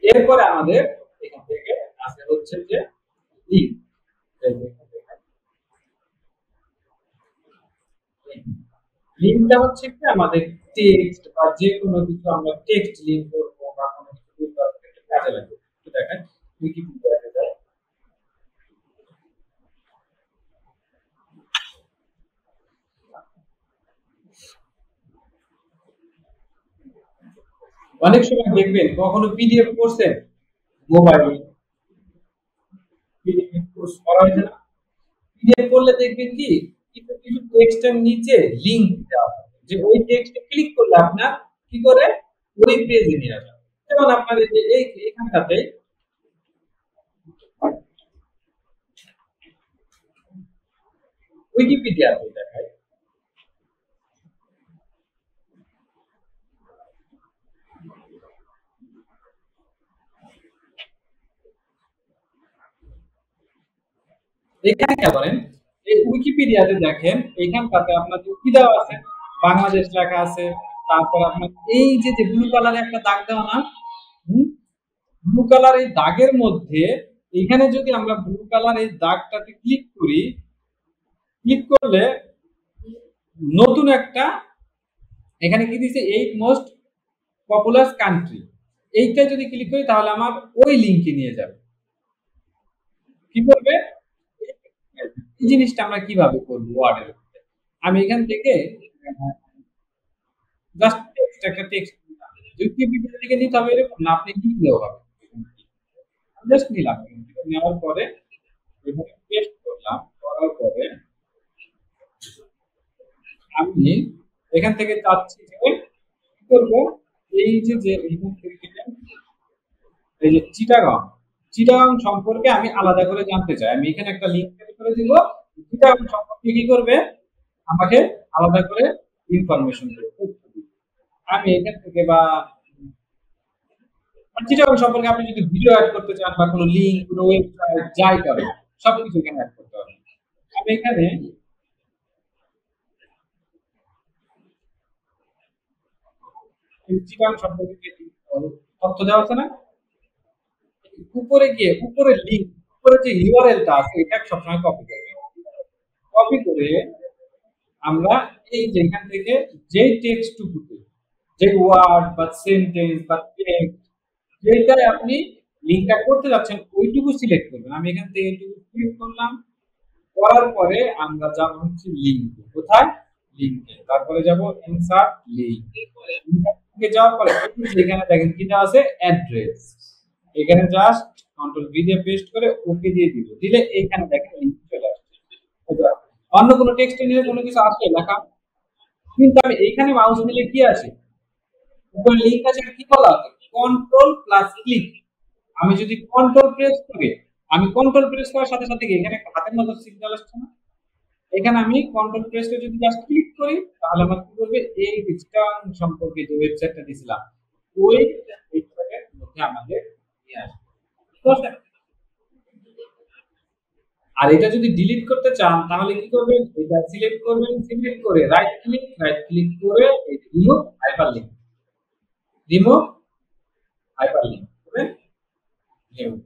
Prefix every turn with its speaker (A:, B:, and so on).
A: এরপরে আমাদের এখান থেকে আসে হচ্ছে যে লিঙ্ক। লিঙ্কটা হচ্ছে কি আমাদের টেক্সট বা যে কোনো কিছু আমরা টেক্সট লিঙ্ক করব বা কোনো কিছু লিঙ্ক করতে কাজে লাগবে। তো দেখেন উইকিপিডিয়াতে যায়, অনেক সময় দেখবেন কখনো পিডিএফ করছেন মোবাইলে, পিডিএফ কোর্স করা হয়েছে না, পিডিএফ করলে দেখবেন কি কিছু কিছু টেক্সটের নিচে লিংক দেওয়া থাকে, যে ওই টেক্সটে ক্লিক করলে আপনার কি করে ওই পেজে নিয়ে যাবে। যেমন আপনাদের যে এই এখানটাতে উইকিপিডিয়াতে দেখায়, এখানে কি করেন এই উইকিপিডিয়াতে দেখেন এখানটাতে আপনাদের কি দেওয়া আছে, বাংলাদেশ লেখা আছে, তারপর আপনার এই যে যে ব্লু কালারে একটা দাগ দেওয়া না, ব্লু কালার এই দাগের মধ্যে এখানে যদি আমরা ব্লু কালার এই দাগটাতে ক্লিক করি, ক্লিক করলে নতুন একটা এখানে কি দিছে এইট মোস্ট পপুলার কান্ট্রি, এইটা যদি ক্লিক করি তাহলে আমার ওই লিংকে নিয়ে যাবে। কি করবে এই জিনিসটা আমরা কিভাবে করব ওয়ার্ডের, আমি এখান থেকে জাস্ট টেক্সট একটা টেক্সট উইকিপিডিয়া থেকে নিতে হবে এরকম না, আপনি লিখলেও হবে। জাস্ট নিলাম, নেওয়ার পরে এখানে পেস্ট করলাম, করার পরে আমি এখান থেকে চাচ্ছি যে কি করবো, এই যে যে এখান থেকে এই যে চিটাগং, চিটাগং সম্পর্কে আমি আলাদা করে জানতে চাই, আমি এখানে একটা লিংক তৈরি করে দিব, চিটাগং সম্পর্কে কি করবে আমাকে আলাদা করে ইনফরমেশন দেবে। আমি এখান থেকে বা চিটাগং সম্পর্কে আপনি যদি ভিডিও অ্যাড করতে চান বা কোনো লিংক কোনো ওয়েবসাইট যাই করেন সবকিছু এখানে অ্যাড করতে হবে। আমি এখানে চিটাগং সম্পর্কে তথ্য দেওয়া আছে না, উপরে গিয়ে উপরে লিংক উপরে যে ইউআরএলটা আছে এটা সবসময় কপি করবে, কপি করে আমরা এই যেখান থেকে যে টেক্সটটুকুতে যে ওয়ার্ড বা সেন্টেন্স বা টেক্সট যেটাই আপনি লিঙ্কটা করতে যাচ্ছেন ওইটুকু সিলেক্ট করবেন। আমি এখান থেকে এইটুকু ক্লিক করলাম, করার পরে আমরা যাব হচ্ছে লিঙ্কে, কোথায় লিঙ্কে, তারপরে যাব ইনসার্ট লিঙ্ক, লিঙ্কে যাওয়ার পরে এখানে দেখেন কি দেওয়া আছে অ্যাড্রেস, এখানে জাস্ট কন্ট্রোল ভি দিয়ে পেস্ট করে ওকে দিয়ে দিব, দিলে এখানে দেখেন লিঙ্ক চলে আসছে। অন্য কোনো টেক্সট নিলে কোনো কিছু আসে লেখা, কিন্তু আমি এইখানে মাউস নিলে কি আছে উপরে লিংক আছে, কি বলা আছে কন্ট্রোল প্লাস ক্লিক, আমি যদি কন্ট্রোল প্রেস করি, আমি কন্ট্রোল প্রেস করার সাথে সাথে এখানে একটা হাতের মতো সিগন্যাল আসছে না, এখানে আমি কন্ট্রোল প্রেস করে যদি জাস্ট ক্লিক করি তাহলে আমার কি করবে এই স্টান সম্পর্কে যে ওয়েবসাইটটা দিছিলাম ওই ওয়েবসাইটের মধ্যে আমাদের নিয়ে আসবে। বুঝতে পারছেন? আর এটা যদি ডিলিট করতে চান তাহলে কি করবেন, এটা সিলেক্ট করবেন, সিলেক্ট করে রাইট ক্লিক করে এই রিমুভ হাইপারলিংক, রিমুভ হাইপারলিংক করবেন, রিমুভ